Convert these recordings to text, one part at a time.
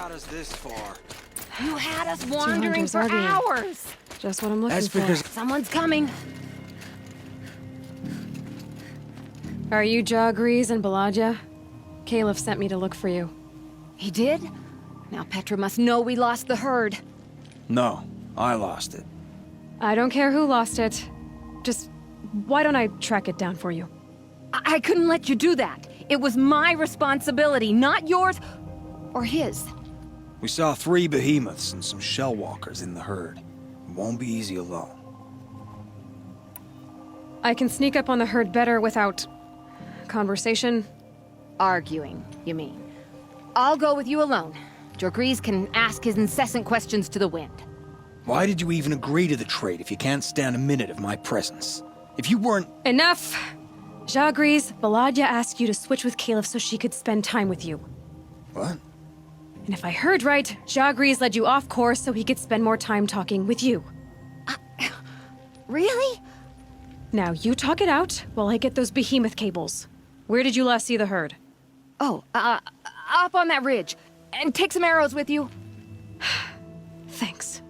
got us this far. You had us wandering for hours. Just what I'm looking for. Because Someone's coming. Are you Jagrees and Balaja? Caliph sent me to look for you. He did? Now Petra must know we lost the herd. No, I lost it. I don't care who lost it. Just, why don't I track it down for you? I couldn't let you do that. It was my responsibility, not yours or his. We saw 3 behemoths and some shell walkers in the herd. It won't be easy alone. I can sneak up on the herd better without... conversation? Arguing, you mean. I'll go with you alone. Jagrees can ask his incessant questions to the wind. Why did you even agree to the trade if you can't stand a minute of my presence? If you weren't... Enough! Jagrees, Balaja asked you to switch with Caliph so she could spend time with you. What? And if I heard right, Jagrees led you off course so he could spend more time talking with you. Really? Now you talk it out while I get those behemoth cables. Where did you last see the herd? Oh, up on that ridge. And take some arrows with you. Thanks.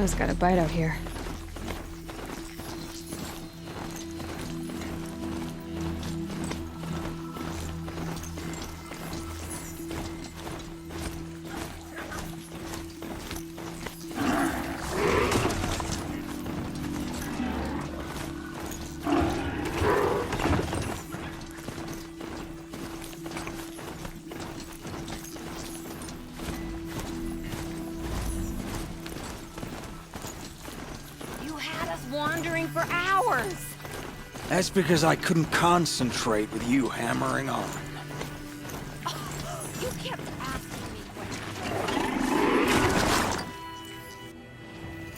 Shadow's got a bite out here. Wandering for hours. That's because I couldn't concentrate with you hammering on. Oh, you kept asking me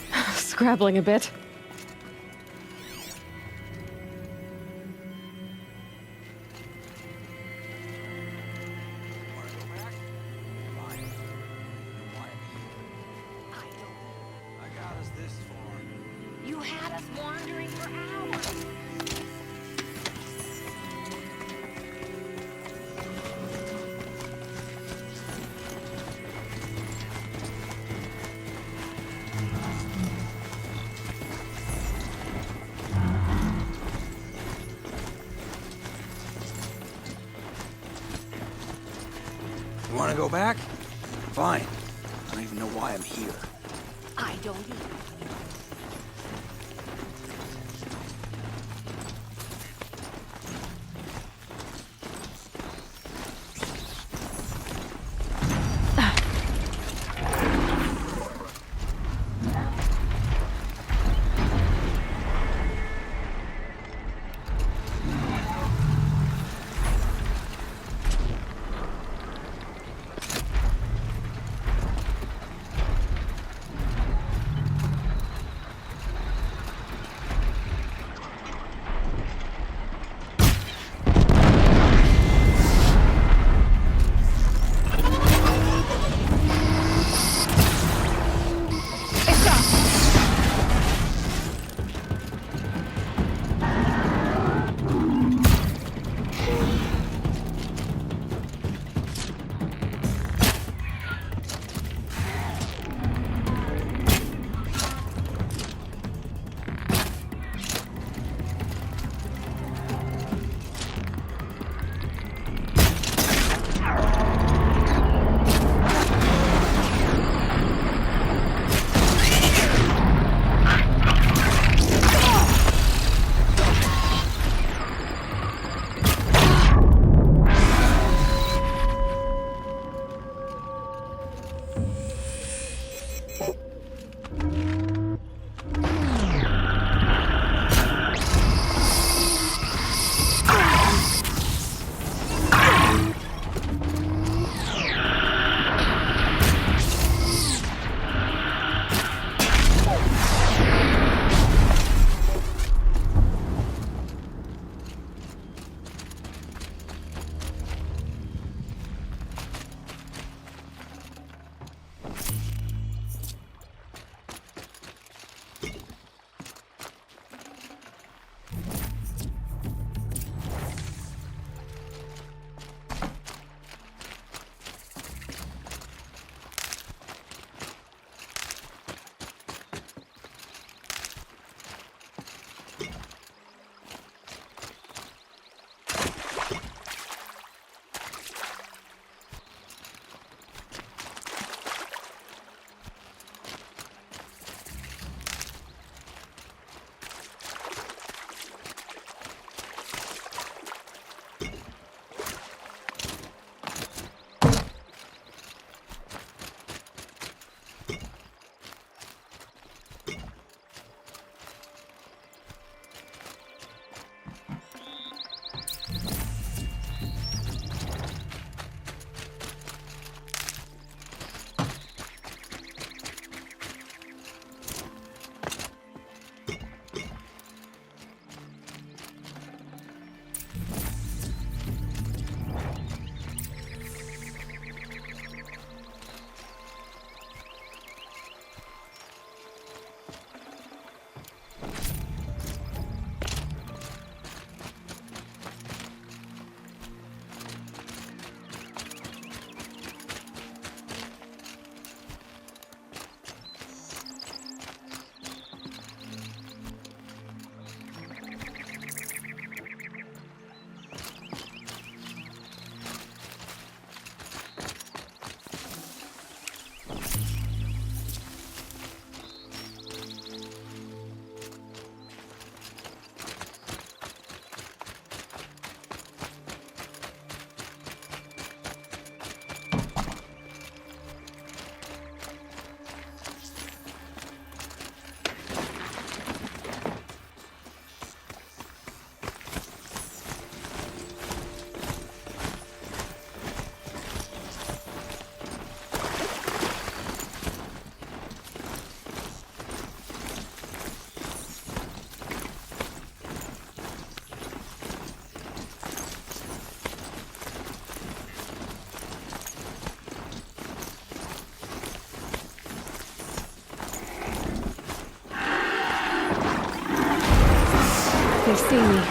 questions. Scrabbling a bit. You had us wandering for hours. You want to go back? Fine. I don't even know why I'm here. I don't either. if they see me.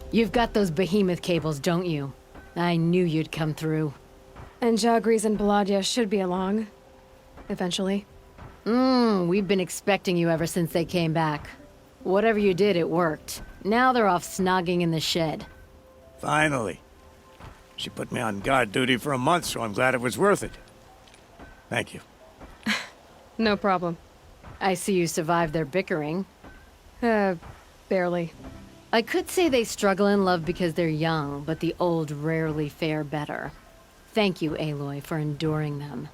You've got those behemoth cables, don't you? I knew you'd come through. And Jagris and Baladia should be along. Eventually. We've been expecting you ever since they came back. Whatever you did, it worked. Now they're off snogging in the shed. Finally. She put me on guard duty for a month, so I'm glad it was worth it. Thank you. No problem. I see you survived their bickering. Barely. I could say they struggle in love because they're young, but the old rarely fare better. Thank you, Aloy, for enduring them.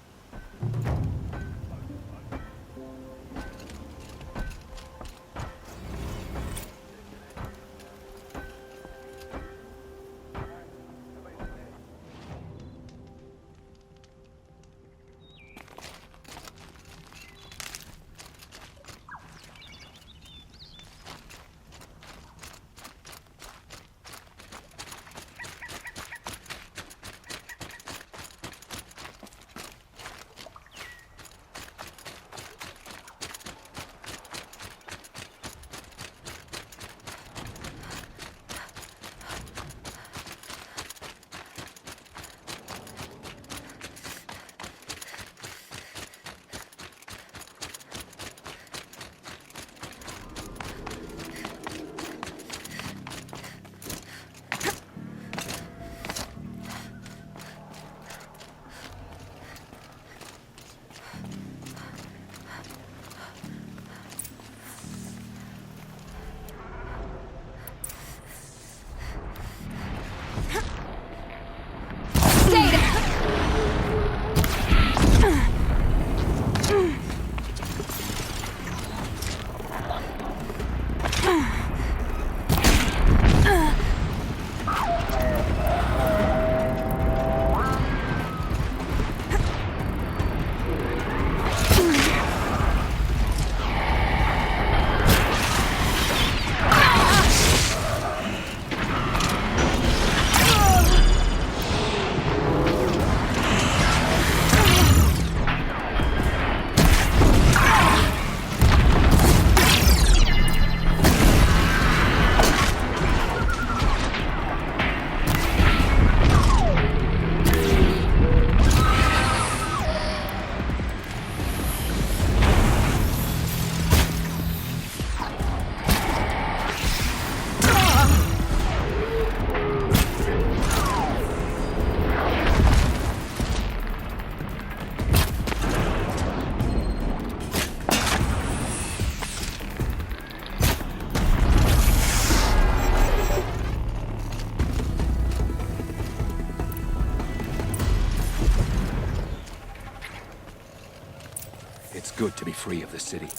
It's good to be free of the city.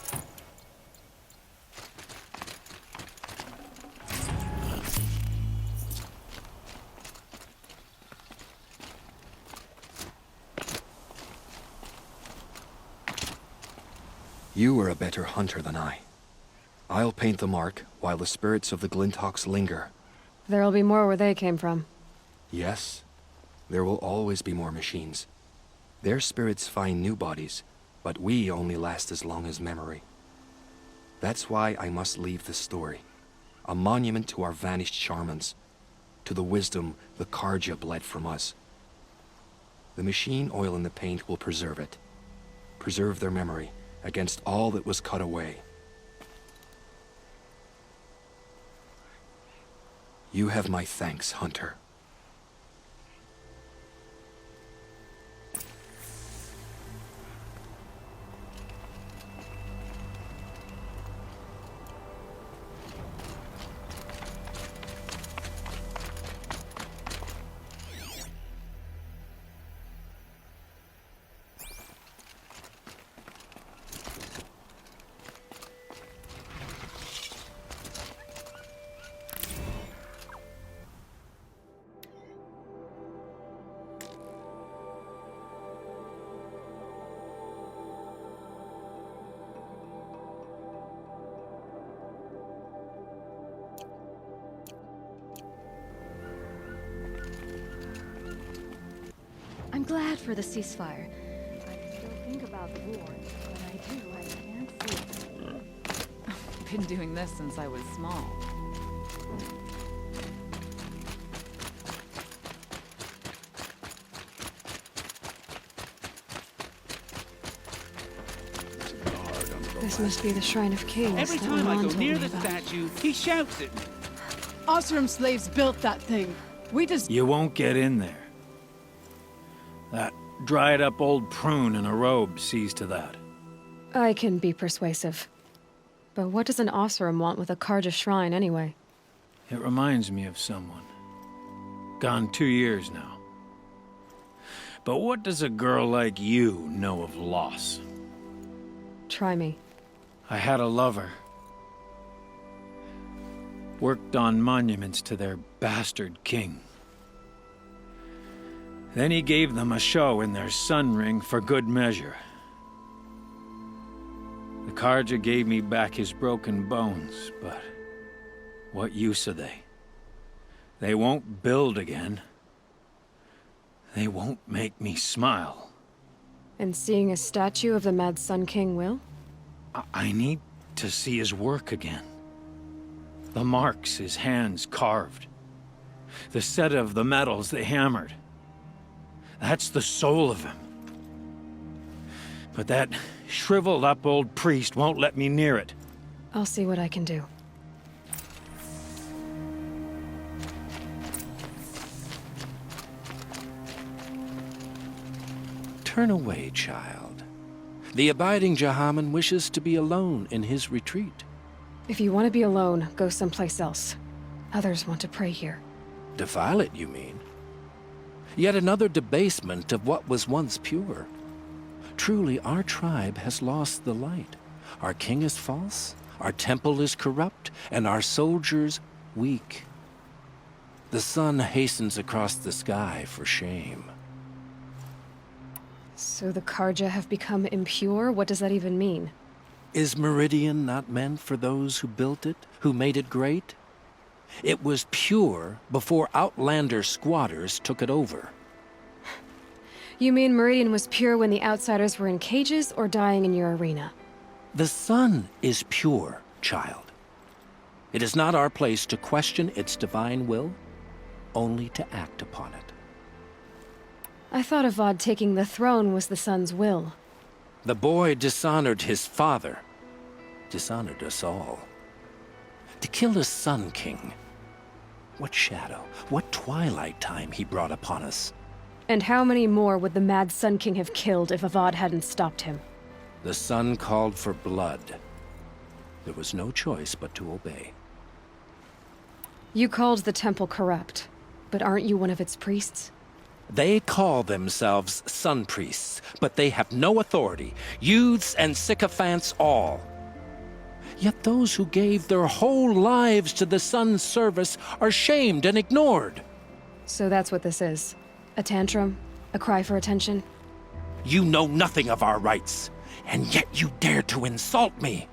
You are a better hunter than I. I'll paint the mark while the spirits of the Glinthawks linger. There'll be more where they came from. Yes, there will always be more machines. Their spirits find new bodies, But we only last as long as memory. That's why I must leave this story. A monument to our vanished shamans, to the wisdom the Karja bled from us. The machine oil in the paint will preserve it. Preserve their memory against all that was cut away. You have my thanks, Hunter. I'm glad for the ceasefire. I still think about the war. When I do, I can't sleep. I've been doing this since I was small. This must be the Shrine of Kings. Every that time I Lamont go told near me the about. statue, he shouts at me. Osram slaves built that thing. We just... You won't get in there. That dried-up old prune in a robe sees to that. I can be persuasive. But what does an Osram want with a Karja shrine, anyway? It reminds me of someone. Gone 2 years now. But what does a girl like you know of loss? Try me. I had a lover. Worked on monuments to their bastard king. Then he gave them a show in their sun ring for good measure. The Karja gave me back his broken bones, but what use are they? They won't build again. They won't make me smile. And seeing a statue of the Mad Sun King will? I need to see his work again. The marks his hands carved. The set of the metals they hammered. That's the soul of him. But that shriveled up old priest won't let me near it. I'll see what I can do. Turn away, child. The abiding Jahaman wishes to be alone in his retreat. If you want to be alone, go someplace else. Others want to pray here. Defile it, you mean? Yet another debasement of what was once pure. Truly, our tribe has lost the light. Our king is false, our temple is corrupt, and our soldiers weak. The sun hastens across the sky for shame. So the Karja have become impure? What does that even mean? Is Meridian not meant for those who built it, who made it great? It was pure before outlander squatters took it over. You mean Meridian was pure when the outsiders were in cages or dying in your arena? The sun is pure, child. It is not our place to question its divine will, only to act upon it. I thought Avad taking the throne was the sun's will. The boy dishonored his father, dishonored us all. To kill a Sun King. What shadow, what twilight time he brought upon us. And how many more would the Mad Sun King have killed if Avad hadn't stopped him? The sun called for blood. There was no choice but to obey. You called the temple corrupt, but aren't you one of its priests? They call themselves sun priests, but they have no authority, youths and sycophants all. Yet those who gave their whole lives to the sun's service are shamed and ignored. So that's what this is. A tantrum? A cry for attention? You know nothing of our rights, and yet you dare to insult me.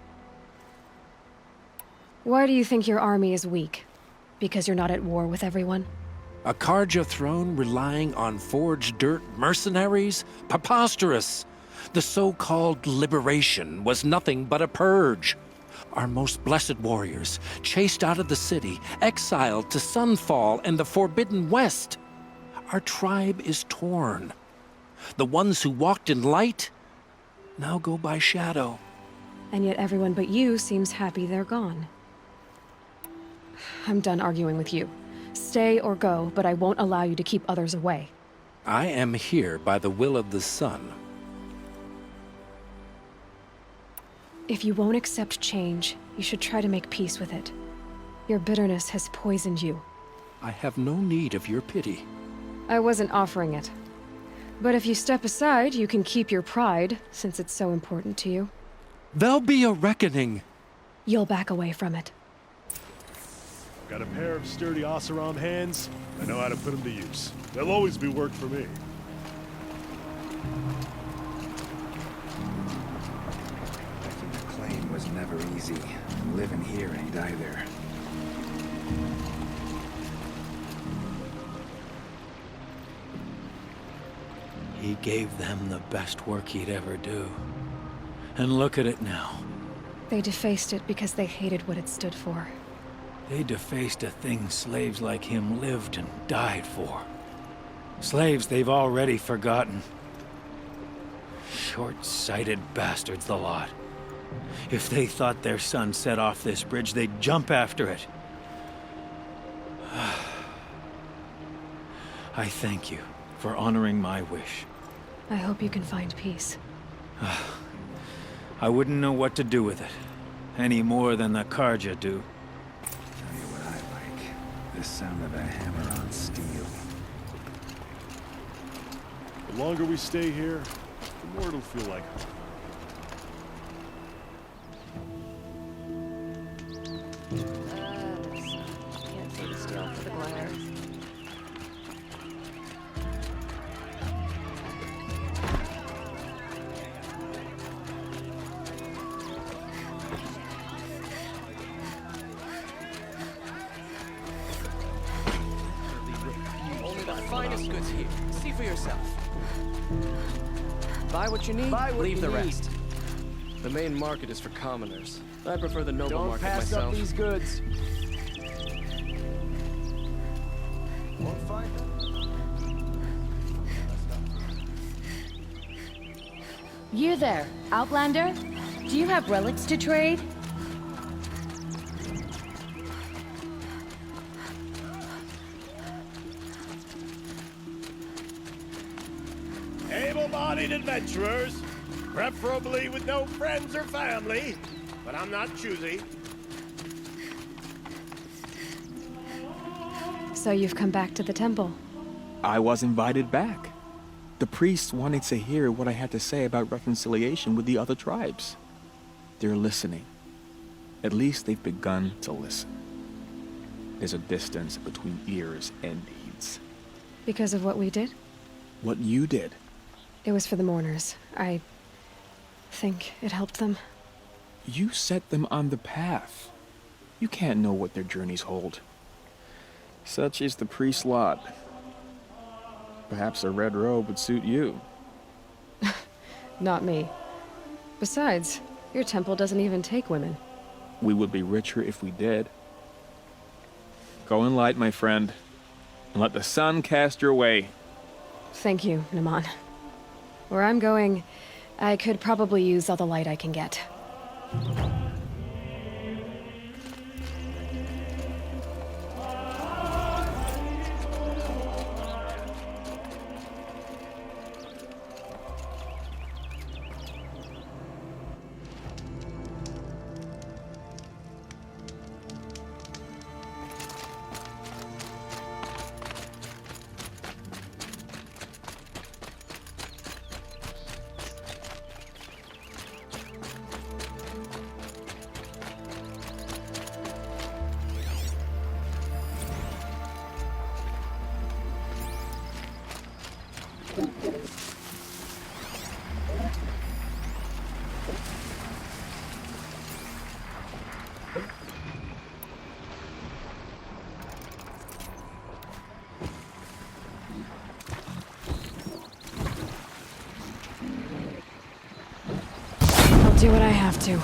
Why do you think your army is weak? Because you're not at war with everyone? A Karja throne relying on forged dirt mercenaries? Preposterous! The so-called liberation was nothing but a purge. Our most blessed warriors, chased out of the city, exiled to Sunfall and the Forbidden West. Our tribe is torn. The ones who walked in light now go by shadow. And yet everyone but you seems happy they're gone. I'm done arguing with you. Stay or go, but I won't allow you to keep others away. I am here by the will of the sun. If you won't accept change, you should try to make peace with it. Your bitterness has poisoned you. I have no need of your pity. I wasn't offering it. But if you step aside, you can keep your pride, since it's so important to you. There'll be a reckoning. You'll back away from it. Got a pair of sturdy Oseram hands. I know how to put them to use. There'll always be work for me. Making a claim was never easy. Living here ain't either. He gave them the best work he'd ever do. And look at it now. They defaced it because they hated what it stood for. They defaced a thing slaves like him lived and died for. Slaves they've already forgotten. Short-sighted bastards, the lot. If they thought their son set off this bridge, they'd jump after it. I thank you for honoring my wish. I hope you can find peace. I wouldn't know what to do with it, any more than the Karja do. Tell you what I like. The sound of a hammer on steel. The longer we stay here, the more it'll feel like home. Can't see the steel for the glare. Only the finest goods here. See for yourself. Buy what you need, leave the rest. The main market is for commoners. I prefer the noble market myself. Don't pass up these goods. Won't find them. You there, Outlander? Do you have relics to trade? Able-bodied adventurers, preferably with no friends or family, but I'm not choosy. So you've come back to the temple. I was invited back. The priests wanted to hear what I had to say about reconciliation with the other tribes. They're listening. At least they've begun to listen. There's a distance between ears and deeds. Because of what we did? What you did. It was for the mourners. I think it helped them. You set them on the path. You can't know what their journeys hold. Such is the priest's lot. Perhaps a red robe would suit you. Not me. Besides, your temple doesn't even take women. We would be richer if we did. Go in light, my friend, and let the sun cast your way. Thank you, Naman. Where I'm going, I could probably use all the light I can get. do what I have to.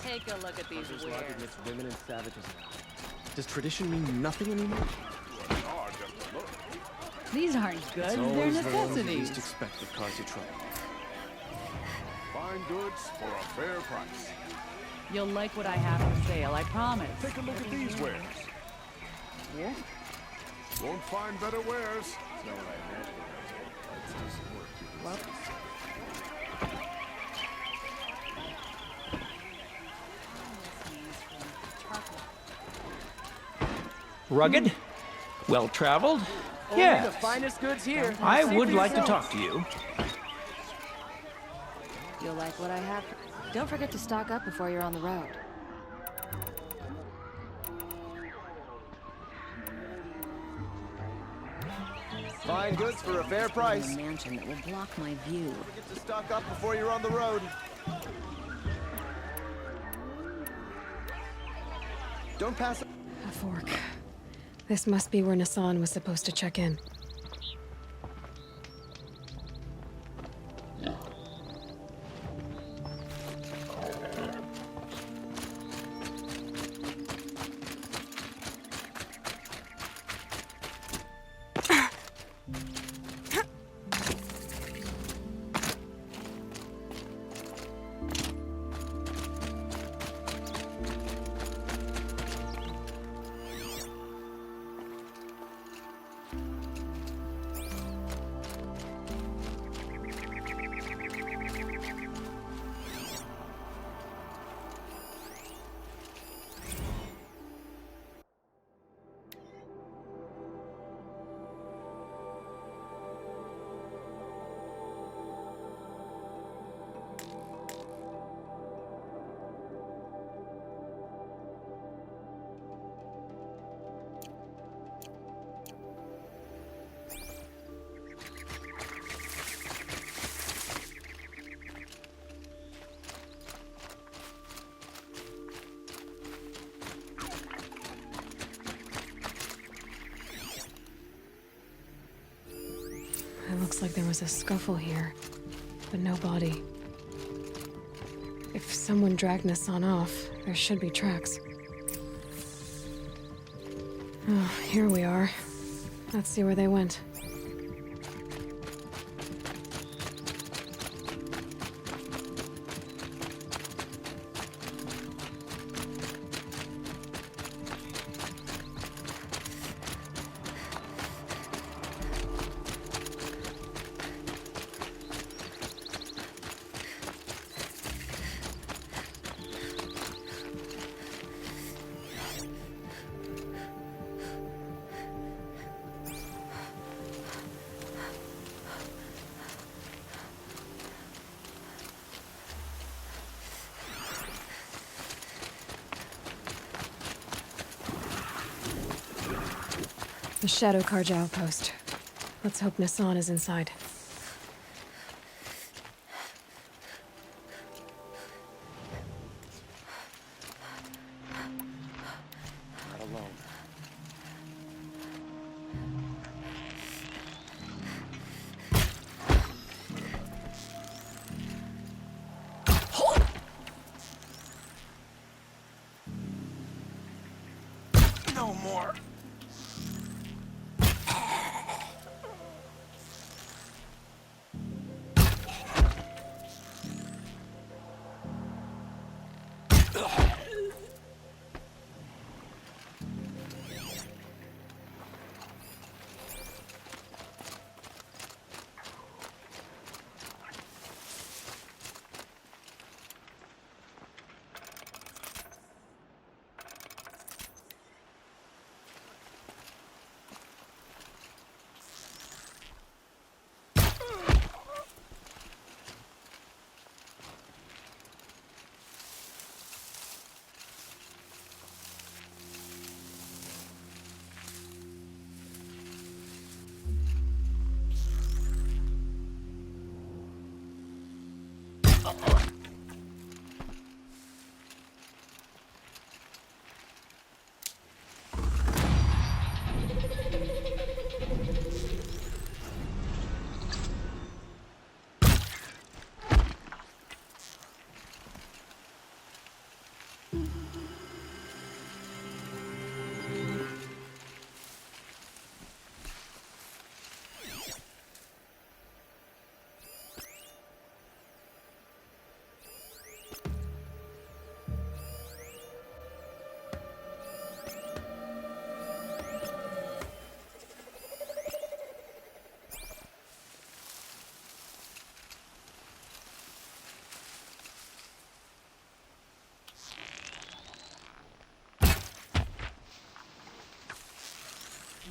Take a look at these wares. Amidst women and savages. Does tradition mean nothing anymore? These aren't goods, they're The ones you necessities. least expect that cause you trouble. Fine goods for a fair price. You'll like what I have for sale, I promise. Take a look at these wares. Here? Won't find better wares. Well, Rugged? Well-traveled? Only Yes. the finest goods here. I See would for like to yourself. talk to you. You'll like what I have. Don't forget to stock up before you're on the road. Fine goods for a fair price. A mansion that will block my view. Don't forget to stock up before you're on the road. Don't pass. A fork. This must be where Nassan was supposed to check in. It looks like there was a scuffle here, but no body. If someone dragged Nassan off, there should be tracks. Oh, here we are. Let's see where they went. The Shadow Karja outpost. Let's hope Nassan is inside. Not alone. No more.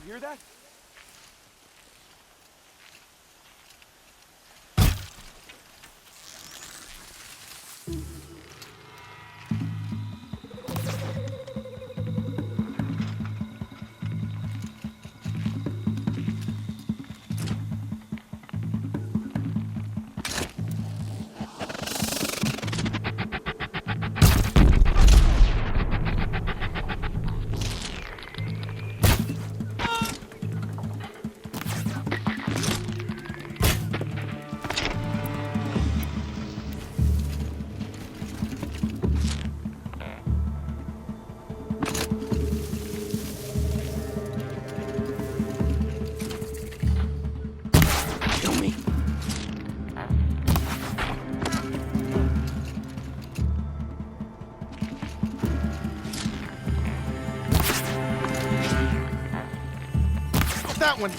You hear that? That one.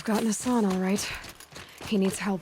got Nassan, all right. He needs help.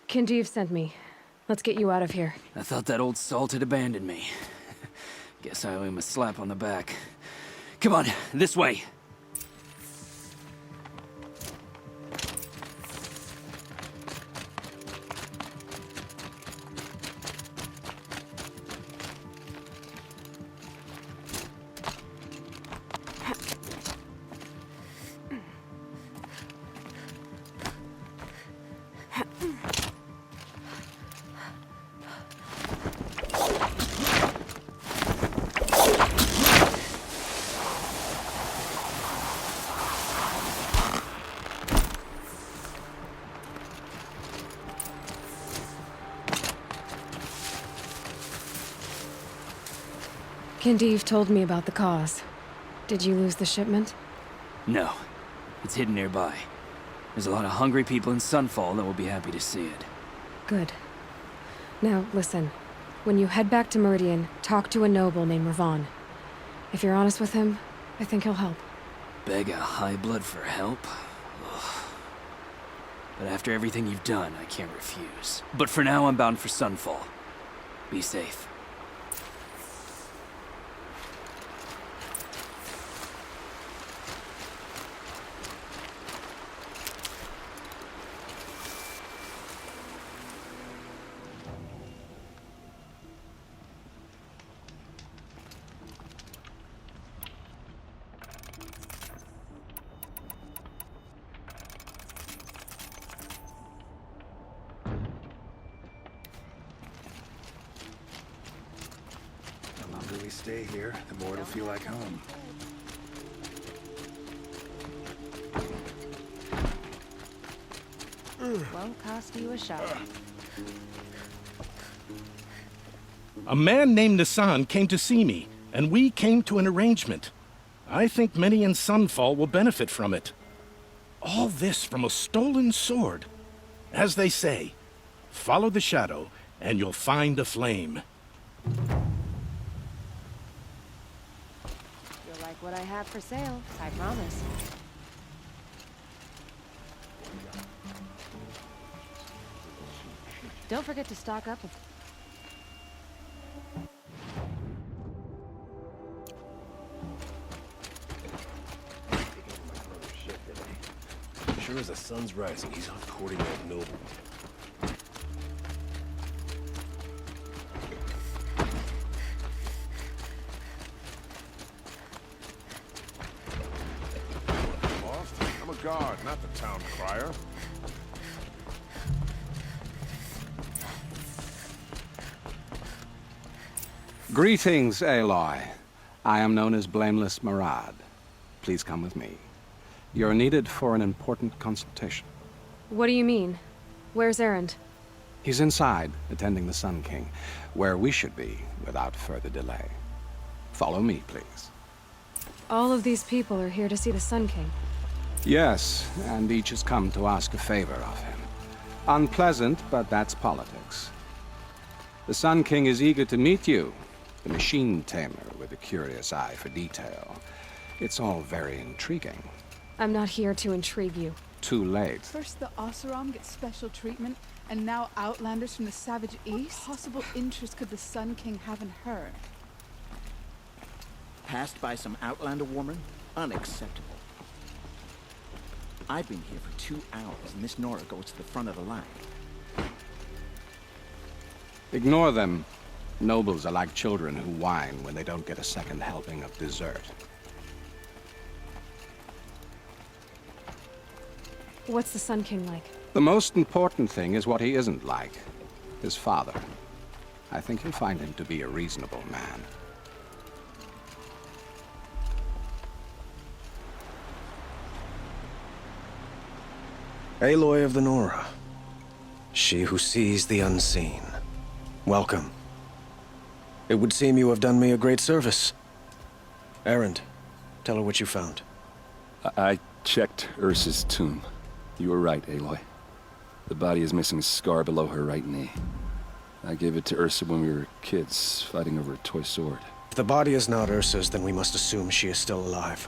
Kinjeev sent me. Let's get you out of here. I thought that old salt had abandoned me. Guess I owe him a slap on the back. Come on, this way. Kinjeev told me about the cause. Did you lose the shipment? No. It's hidden nearby. There's a lot of hungry people in Sunfall that will be happy to see it. Good. Now, listen. When you head back to Meridian, talk to a noble named Ravan. If you're honest with him, I think he'll help. Beg a high blood for help? Ugh. But after everything you've done, I can't refuse. But for now, I'm bound for Sunfall. Be safe. We stay here, the more it'll feel like home. Won't cost you a shot. A man named Nassan came to see me, and we came to an arrangement. I think many in Sunfall will benefit from it. All this from a stolen sword. As they say, follow the shadow, and you'll find a flame. You'll like what I have for sale, I promise. Don't forget to stock up. Sure as the sun's rising, he's out courting that noble. Lost? I'm a guard, not the town crier. Greetings, Aloy. I am known as Blameless Marad. Please come with me. You're needed for an important consultation. What do you mean? Where's Erend? He's inside, attending the Sun King, where we should be without further delay. Follow me, please. All of these people are here to see the Sun King. Yes, and each has come to ask a favor of him. Unpleasant, but that's politics. The Sun King is eager to meet you, the machine tamer with a curious eye for detail. It's all very intriguing. I'm not here to intrigue you. Too late. First the Oseram gets special treatment, and now Outlanders from the Savage East? What possible interest could the Sun King have in her? Passed by some Outlander woman? Unacceptable. I've been here for 2 hours, and this Nora goes to the front of the line. Ignore them. Nobles are like children who whine when they don't get a second helping of dessert. What's the Sun King like? The most important thing is what he isn't like. His father. I think you'll find him to be a reasonable man. Aloy of the Nora. She who sees the unseen. Welcome. It would seem you have done me a great service. Erend, tell her what you found. I checked Ursa's tomb. You were right, Aloy. The body is missing a scar below her right knee. I gave it to Ursa when we were kids, fighting over a toy sword. If the body is not Ursa's, then we must assume she is still alive.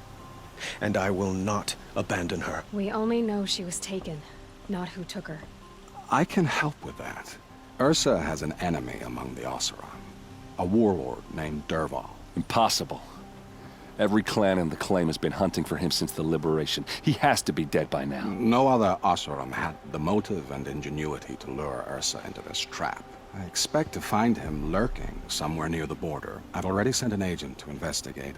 And I will not abandon her. We only know she was taken, not who took her. I can help with that. Ursa has an enemy among the Oseram. A warlord named Dervahl. Impossible. Every clan in the claim has been hunting for him since the liberation. He has to be dead by now. No other Oseram had the motive and ingenuity to lure Ursa into this trap. I expect to find him lurking somewhere near the border. I've already sent an agent to investigate.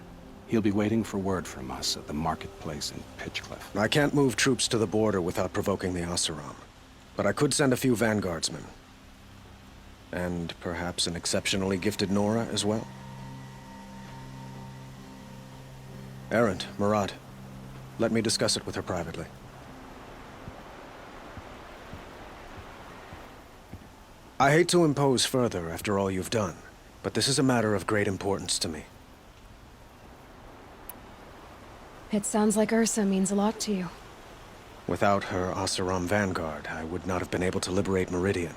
He'll be waiting for word from us at the marketplace in Pitchcliff. I can't move troops to the border without provoking the Oseram. But I could send a few vanguardsmen. And perhaps an exceptionally gifted Nora as well. Erend, Murad, let me discuss it with her privately. I hate to impose further after all you've done, but this is a matter of great importance to me. It sounds like Ursa means a lot to you. Without her Oseram vanguard, I would not have been able to liberate Meridian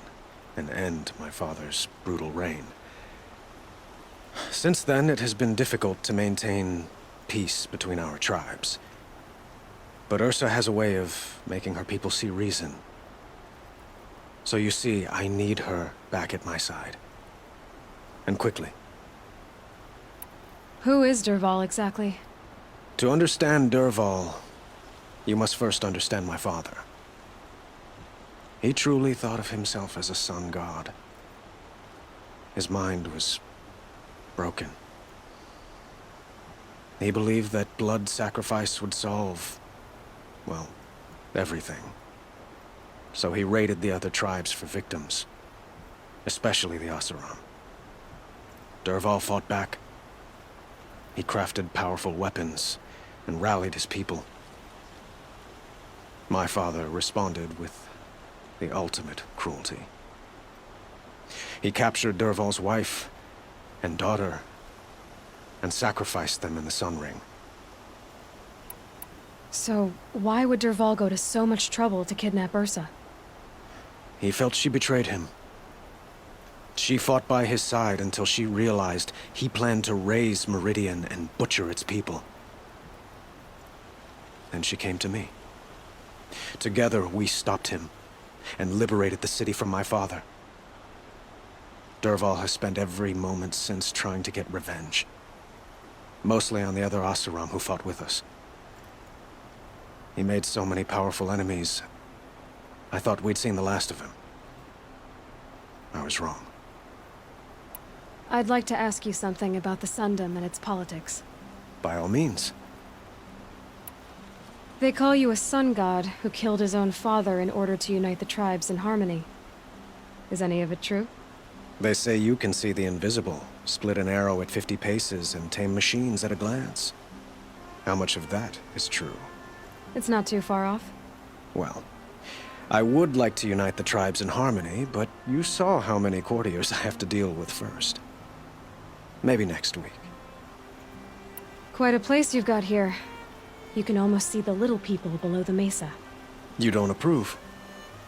and end my father's brutal reign. Since then, it has been difficult to maintain peace between our tribes. But Ursa has a way of making her people see reason. So you see, I need her back at my side. And quickly. Who is Dervahl exactly? To understand Dervahl, you must first understand my father. He truly thought of himself as a sun god. His mind was broken. He believed that blood sacrifice would solve, well, everything. So he raided the other tribes for victims, especially the Oseram. Dervahl fought back. He crafted powerful weapons and rallied his people. My father responded with the ultimate cruelty. He captured Dervahl's wife and daughter and sacrificed them in the Sun Ring. So, why would Dervahl go to so much trouble to kidnap Ursa? He felt she betrayed him. She fought by his side until she realized he planned to raise Meridian and butcher its people. Then she came to me. Together, we stopped him and liberated the city from my father. Dervahl has spent every moment since trying to get revenge. Mostly on the other Oseram who fought with us. He made so many powerful enemies, I thought we'd seen the last of him. I was wrong. I'd like to ask you something about the Sundom and its politics. By all means. They call you a sun god who killed his own father in order to unite the tribes in harmony. Is any of it true? They say you can see the invisible, split an arrow at 50 paces, and tame machines at a glance. How much of that is true? It's not too far off. Well, I would like to unite the tribes in harmony, but you saw how many courtiers I have to deal with first. Maybe next week. Quite a place you've got here. You can almost see the little people below the mesa. You don't approve?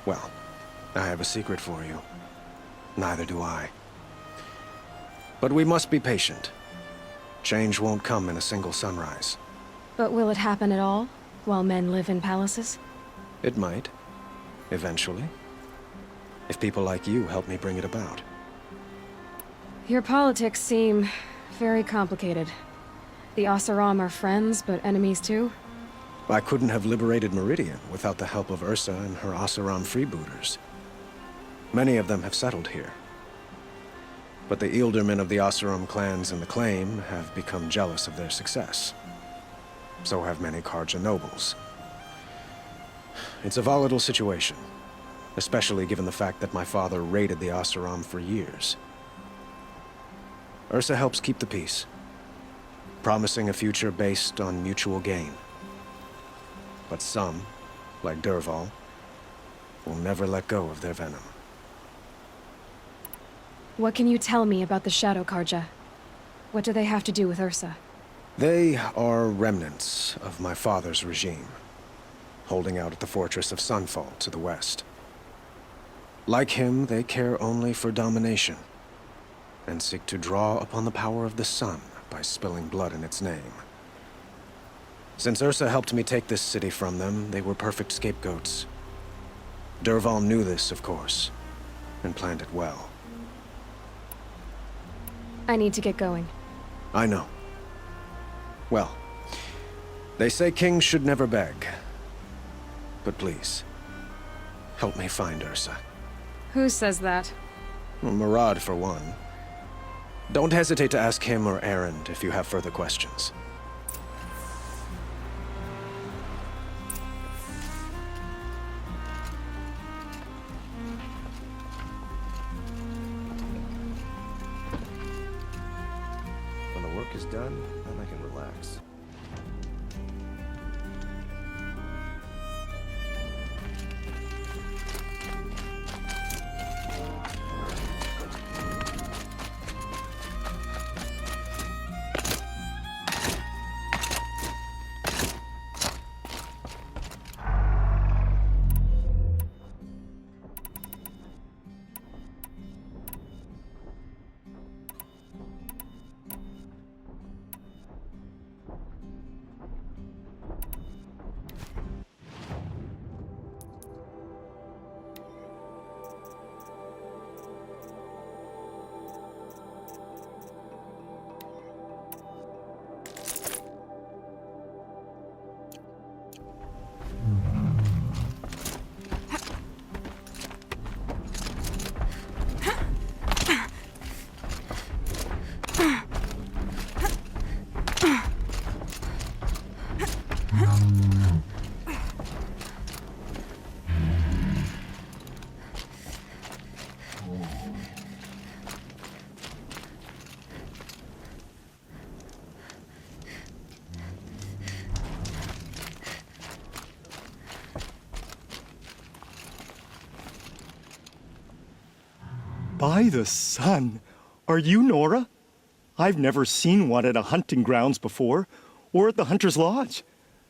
Well, I have a secret for you. Neither do I. But we must be patient. Change won't come in a single sunrise. But will it happen at all, while men live in palaces? It might. Eventually. If people like you help me bring it about. Your politics seem very complicated. The Oseram are friends, but enemies too? I couldn't have liberated Meridian without the help of Ursa and her Oseram freebooters. Many of them have settled here. But the Ealdormen of the Oseram clans in the Claim have become jealous of their success. So have many Carja nobles. It's a volatile situation, especially given the fact that my father raided the Oseram for years. Ursa helps keep the peace, promising a future based on mutual gain. But some, like Dervahl, will never let go of their venom. What can you tell me about the Shadow Carja? What do they have to do with Ursa? They are remnants of my father's regime, holding out at the fortress of Sunfall to the west. Like him, they care only for domination, and seek to draw upon the power of the sun by spilling blood in its name. Since Ursa helped me take this city from them, they were perfect scapegoats. Dervahl knew this, of course, and planned it well. I need to get going. I know. Well, they say kings should never beg. But please, help me find Ursa. Who says that? Well, Murad, for one. Don't hesitate to ask him or Erend if you have further questions. When the work is done, then I can relax. By the sun! Are you Nora? I've never seen one at a hunting grounds before, or at the Hunter's Lodge.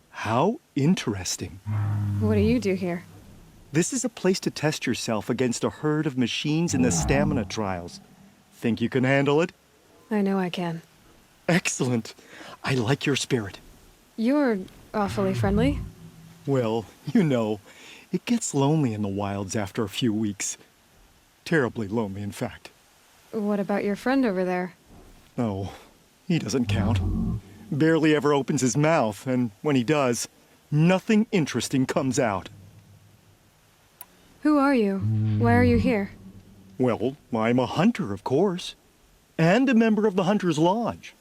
How interesting. What do you do here? This is a place to test yourself against a herd of machines in the stamina trials. Think you can handle it? I know I can. Excellent. I like your spirit. You're awfully friendly. Well, you know, it gets lonely in the wilds after a few weeks. Terribly lonely, in fact. What about your friend over there? Oh, he doesn't count. Barely ever opens his mouth, and when he does, nothing interesting comes out. Who are you? Why are you here? Well, I'm a hunter, of course, and a member of the Hunter's Lodge.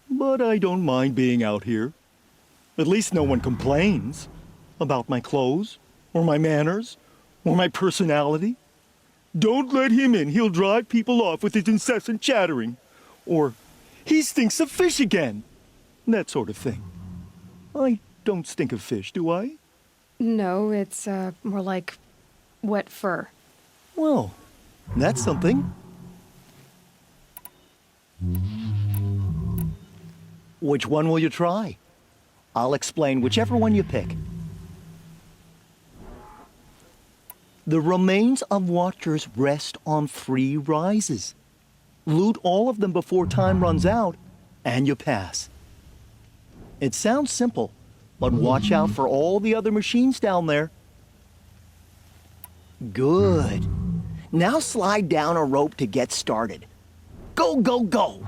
But I don't mind being out here. At least no one complains about my clothes, or my manners, or my personality. Don't let him in, he'll drive people off with his incessant chattering. Or, he stinks of fish again. That sort of thing. I don't stink of fish, do I? No, it's more like wet fur. Well, that's something. Which one will you try? I'll explain whichever one you pick. The remains of Watchers rest on 3 rises. Loot all of them before time runs out, and you pass. It sounds simple, but watch out for all the other machines down there. Good. Now slide down a rope to get started. Go, go, go!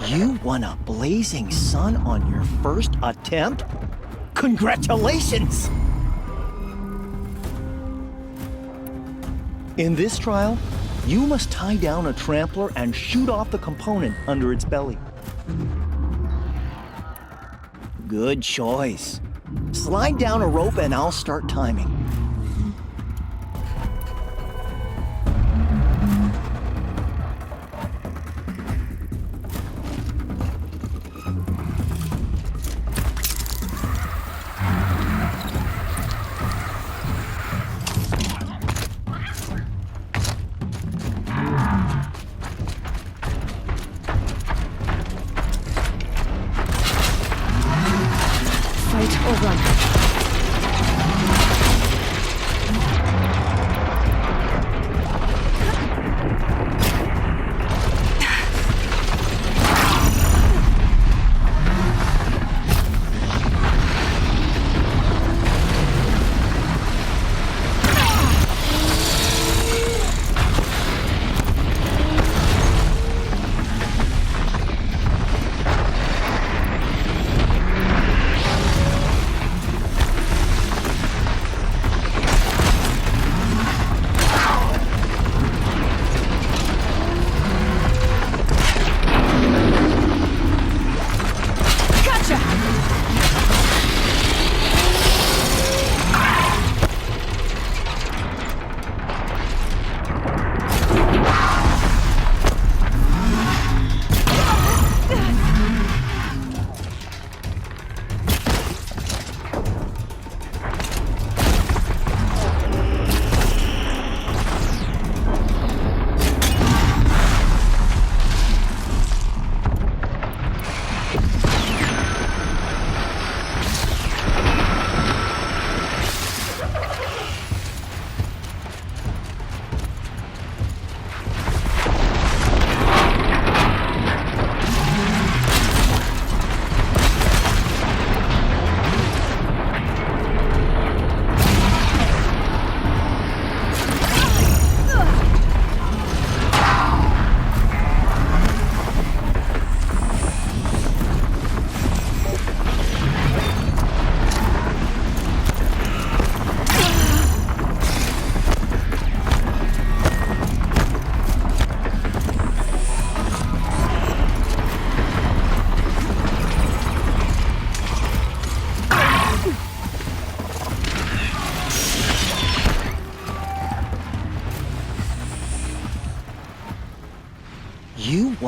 You won a blazing sun on your first attempt? Congratulations! In this trial, you must tie down a trampler and shoot off the component under its belly. Good choice. Slide down a rope and I'll start timing.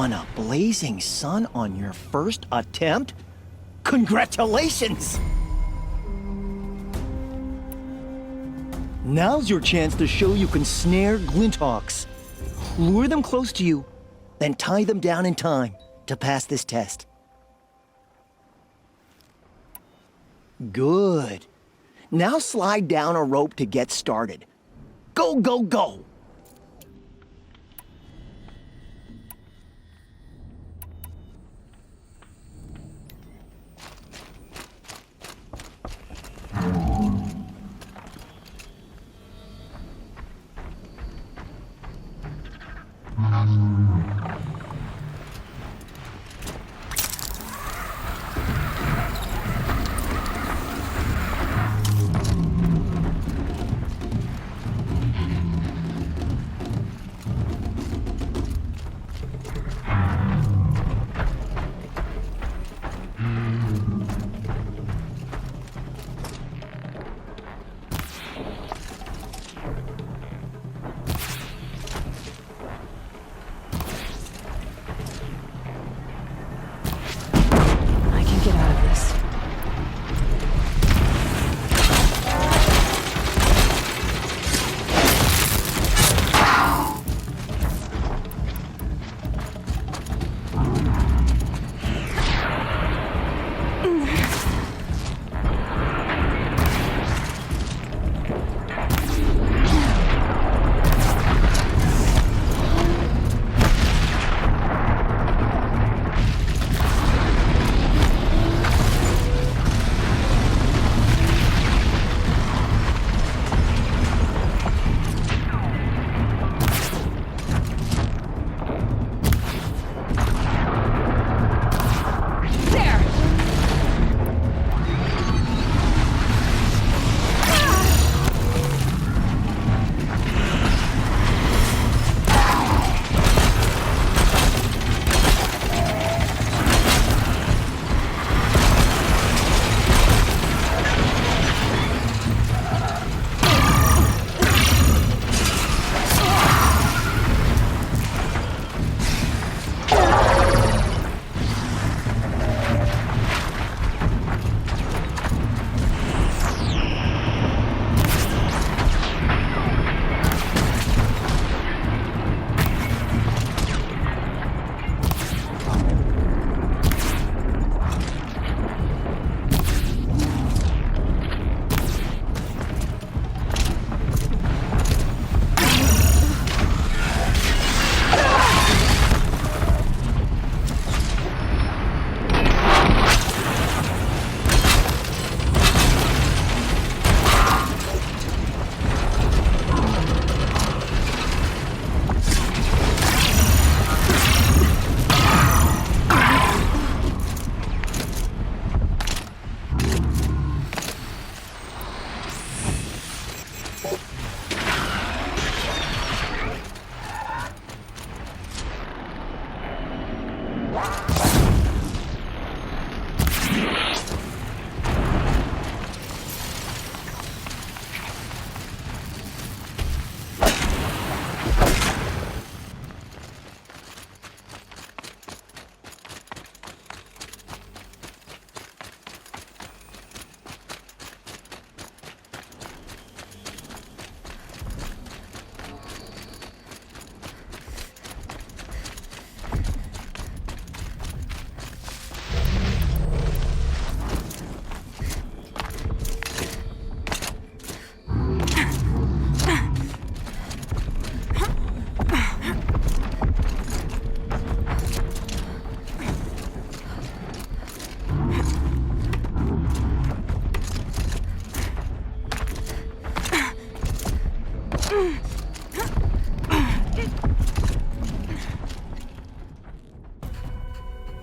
won a blazing sun on your first attempt? Congratulations! Now's your chance to show you can snare Glinthawks. Lure them close to you, then tie them down in time to pass this test. Good. Now slide down a rope to get started. Go, go, go!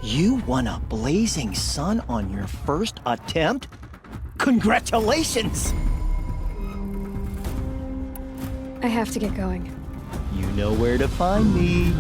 You won a blazing sun on your first attempt? Congratulations! I have to get going. You know where to find me.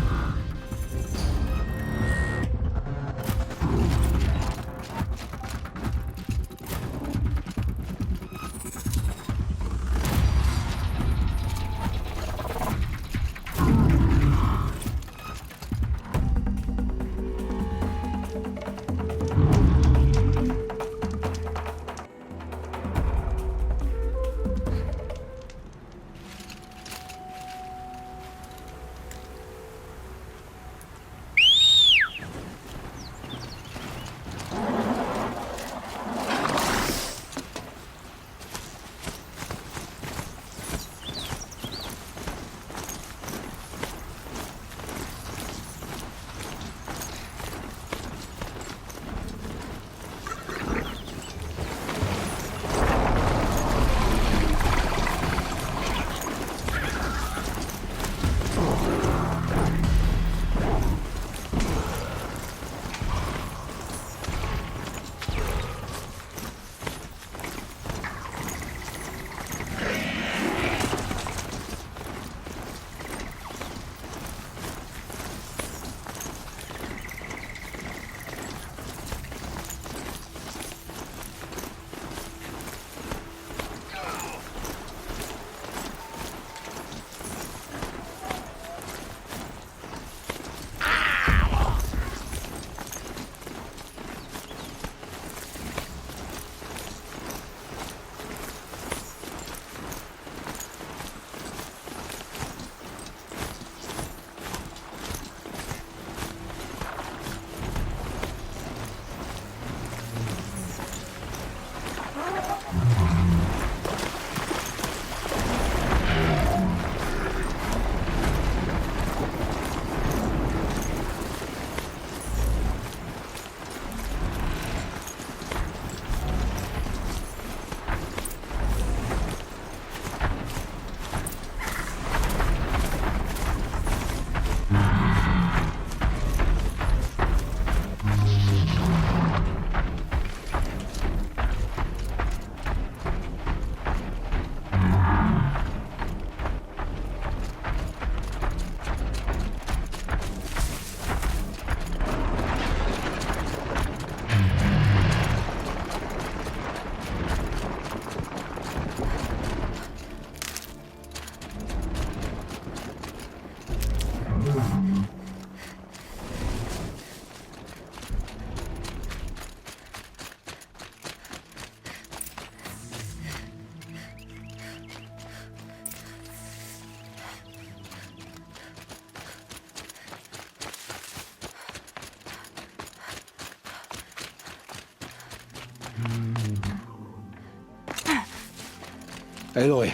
Aloy,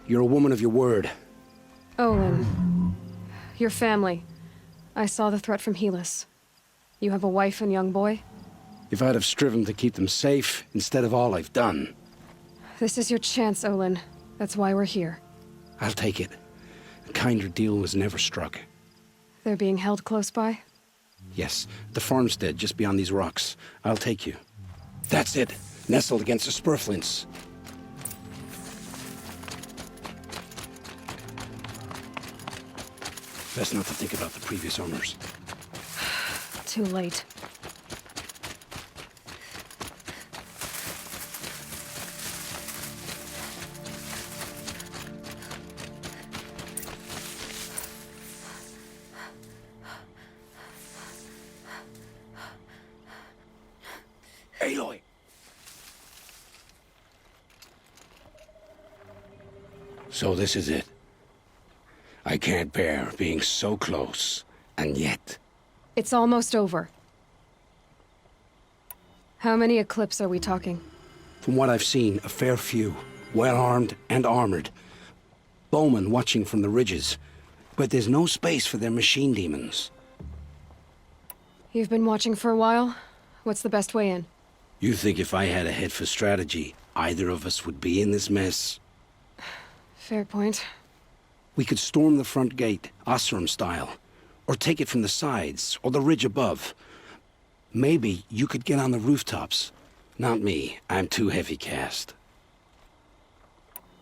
you're a woman of your word. Olin. Your family. I saw the threat from Helis. You have a wife and young boy? If I'd have striven to keep them safe instead of all I've done. This is your chance, Olin. That's why we're here. I'll take it. A kinder deal was never struck. They're being held close by? Yes, the farmstead just beyond these rocks. I'll take you. That's it. Nestled against the spurflints. Best not to think about the previous owners. Too late. Aloy! So this is it. I can't bear being so close, and yet... It's almost over. How many Eclipse are we talking? From what I've seen, a fair few. Well-armed and armored. Bowmen watching from the ridges. But there's no space for their machine demons. You've been watching for a while? What's the best way in? You think if I had a head for strategy, either of us would be in this mess? Fair point. We could storm the front gate, Osram style. Or take it from the sides, or the ridge above. Maybe you could get on the rooftops. Not me. I'm too heavy cast.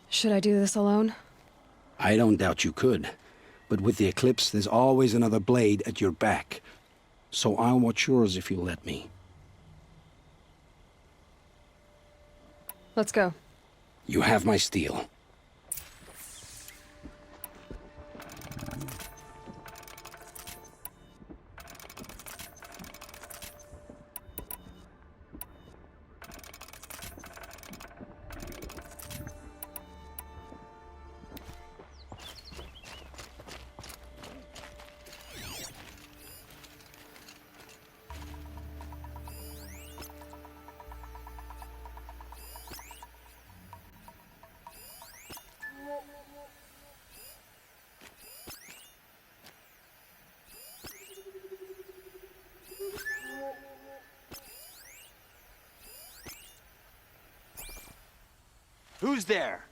Should I do this alone? I don't doubt you could. But with the Eclipse, there's always another blade at your back. So I'll watch yours if you let me. Let's go. You have my steel. Who's there?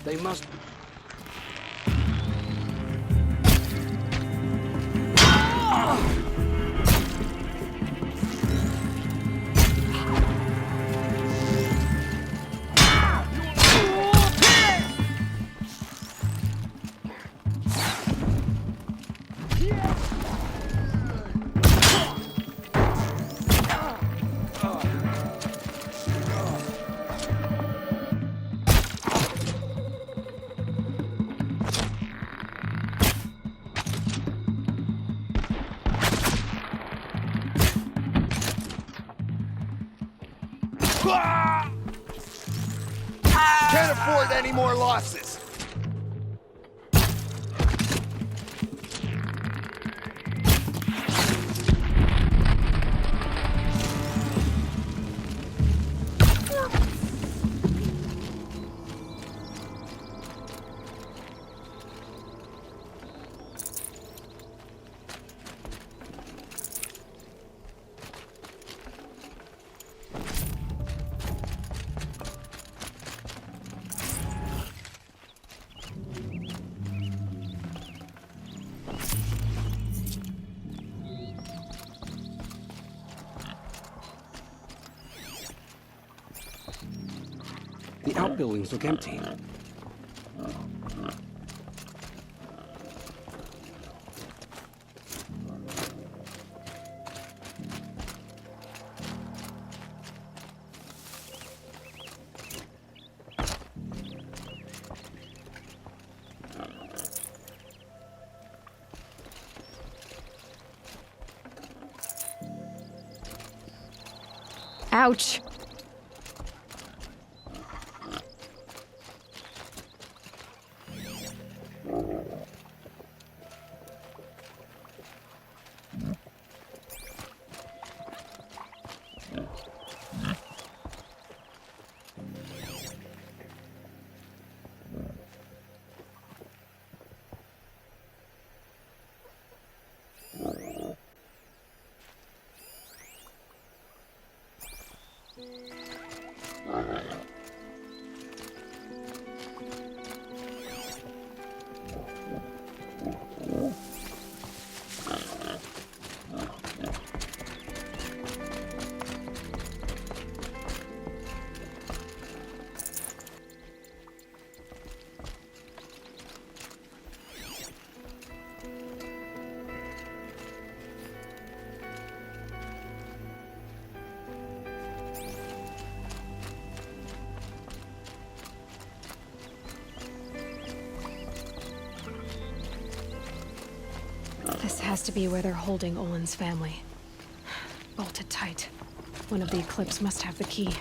They must... Can't afford any more losses. The outbuildings look empty. Ouch! This has to be where they're holding Olin's family. Bolted tight. One of the Eclipse must have the key.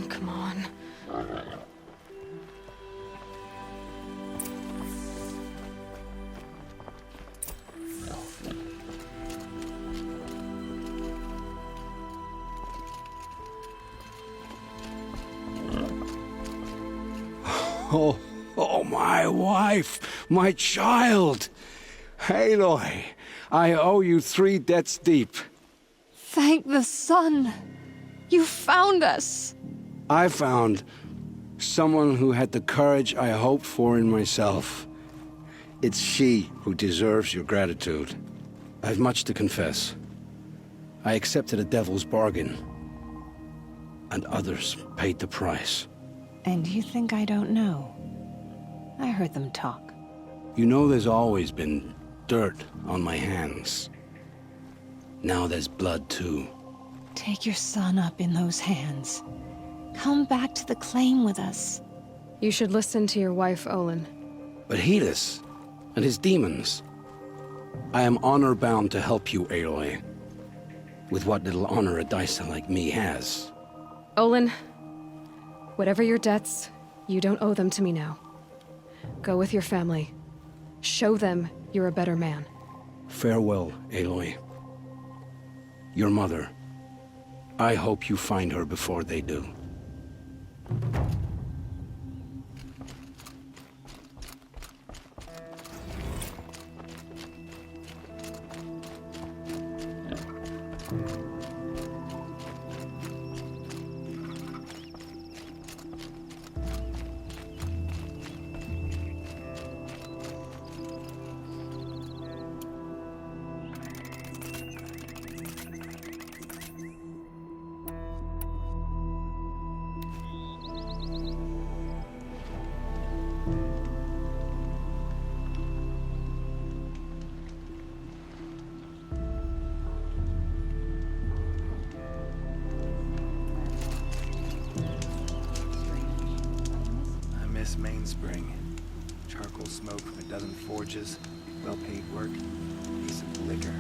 Come on. Oh, my wife, my child. Aloy, I owe you 3 debts deep. Thank the sun! You found us! I found someone who had the courage I hoped for in myself. It's she who deserves your gratitude. I've much to confess. I accepted a devil's bargain, and others paid the price. And you think I don't know? I heard them talk. You know there's always been dirt on my hands. Now there's blood too. Take your son up in those hands. Come back to the claim with us. You should listen to your wife, Olin. But Hedis and his demons. I am honor-bound to help you, Aloy. With what little honor a Dysa like me has. Olin, whatever your debts, you don't owe them to me now. Go with your family. Show them you're a better man. Farewell, Aloy. Your mother. I hope you find her before they do. Mainspring. Charcoal smoke from a dozen forges, well-paid work, decent liquor.